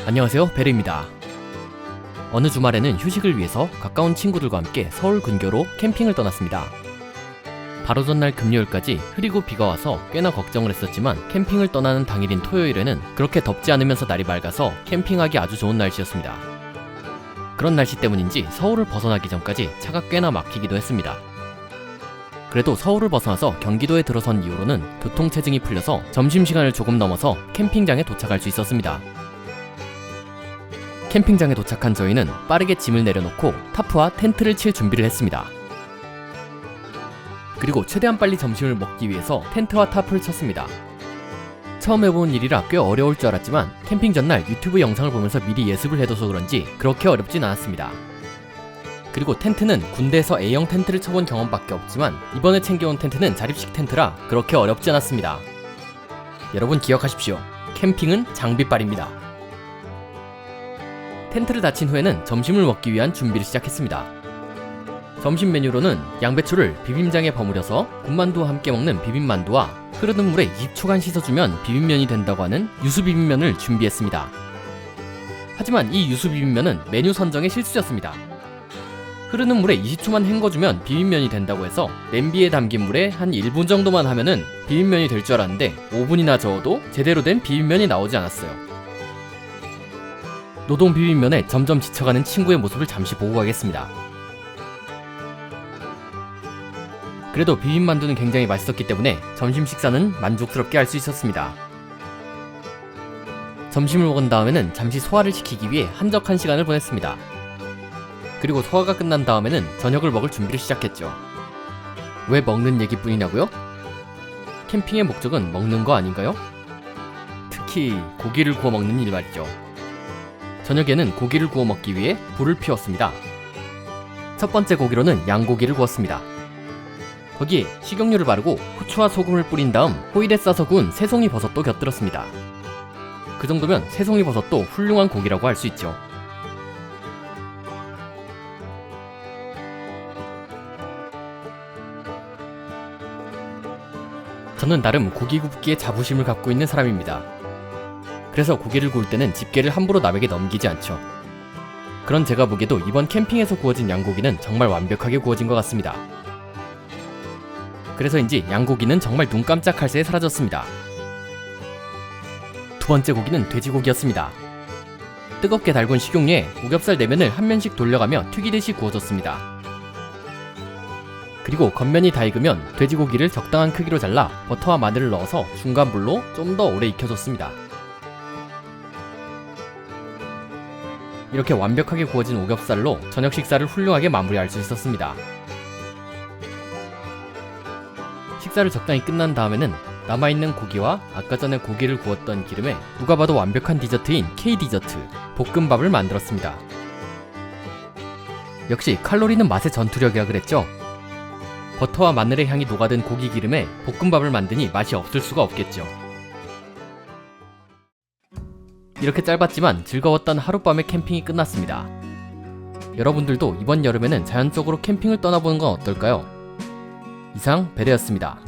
안녕하세요, 베르입니다. 어느 주말에는 휴식을 위해서 가까운 친구들과 함께 서울 근교로 캠핑을 떠났습니다. 바로 전날 금요일까지 흐리고 비가 와서 꽤나 걱정을 했었지만 캠핑을 떠나는 당일인 토요일에는 그렇게 덥지 않으면서 날이 맑아서 캠핑하기 아주 좋은 날씨였습니다. 그런 날씨 때문인지 서울을 벗어나기 전까지 차가 꽤나 막히기도 했습니다. 그래도 서울을 벗어나서 경기도에 들어선 이후로는 교통체증이 풀려서 점심시간을 조금 넘어서 캠핑장에 도착할 수 있었습니다. 캠핑장에 도착한 저희는 빠르게 짐을 내려놓고 타프와 텐트를 칠 준비를 했습니다. 그리고 최대한 빨리 점심을 먹기 위해서 텐트와 타프를 쳤습니다. 처음 해본 일이라 꽤 어려울 줄 알았지만 캠핑 전날 유튜브 영상을 보면서 미리 예습을 해둬서 그런지 그렇게 어렵진 않았습니다. 그리고 텐트는 군대에서 A형 텐트를 쳐본 경험밖에 없지만 이번에 챙겨온 텐트는 자립식 텐트라 그렇게 어렵지 않았습니다. 여러분 기억하십시오. 캠핑은 장비빨입니다. 텐트를 닫힌 후에는 점심을 먹기 위한 준비를 시작했습니다. 점심 메뉴로는 양배추를 비빔장에 버무려서 군만두와 함께 먹는 비빔만두와 흐르는 물에 20초간 씻어주면 비빔면이 된다고 하는 유수비빔면을 준비했습니다. 하지만 이 유수비빔면은 메뉴 선정의 실수였습니다. 흐르는 물에 20초만 헹궈주면 비빔면이 된다고 해서 냄비에 담긴 물에 한 1분 정도만 하면은 비빔면이 될 줄 알았는데 5분이나 저어도 제대로 된 비빔면이 나오지 않았어요. 노동 비빔면에 점점 지쳐가는 친구의 모습을 잠시 보고 가겠습니다. 그래도 비빔만두는 굉장히 맛있었기 때문에 점심 식사는 만족스럽게 할 수 있었습니다. 점심을 먹은 다음에는 잠시 소화를 시키기 위해 한적한 시간을 보냈습니다. 그리고 소화가 끝난 다음에는 저녁을 먹을 준비를 시작했죠. 왜 먹는 얘기뿐이냐고요? 캠핑의 목적은 먹는 거 아닌가요? 특히 고기를 구워 먹는 일 말이죠. 저녁에는 고기를 구워 먹기 위해 불을 피웠습니다. 첫 번째 고기로는 양고기를 구웠습니다. 거기에 식용유를 바르고 후추와 소금을 뿌린 다음 호일에 싸서 구운 새송이 버섯도 곁들였습니다. 그 정도면 새송이 버섯도 훌륭한 고기라고 할 수 있죠. 저는 나름 고기 굽기에 자부심을 갖고 있는 사람입니다. 그래서 고기를 구울 때는 집게를 함부로 남에게 넘기지 않죠. 그런 제가 보기에도 이번 캠핑에서 구워진 양고기는 정말 완벽하게 구워진 것 같습니다. 그래서인지 양고기는 정말 눈 깜짝할 새에 사라졌습니다. 두 번째 고기는 돼지고기였습니다. 뜨겁게 달군 식용유에 오겹살 내면을 한 면씩 돌려가며 튀기듯이 구워줬습니다. 그리고 겉면이 다 익으면 돼지고기를 적당한 크기로 잘라 버터와 마늘을 넣어서 중간 불로 좀 더 오래 익혀줬습니다. 이렇게 완벽하게 구워진 오겹살로 저녁 식사를 훌륭하게 마무리할 수 있었습니다. 식사를 적당히 끝난 다음에는 남아있는 고기와 아까 전에 고기를 구웠던 기름에 누가 봐도 완벽한 디저트인 K디저트, 볶음밥을 만들었습니다. 역시 칼로리는 맛의 전투력이라 그랬죠? 버터와 마늘의 향이 녹아든 고기 기름에 볶음밥을 만드니 맛이 없을 수가 없겠죠. 이렇게 짧았지만 즐거웠던 하룻밤의 캠핑이 끝났습니다. 여러분들도 이번 여름에는 자연적으로 캠핑을 떠나보는 건 어떨까요? 이상 베레였습니다.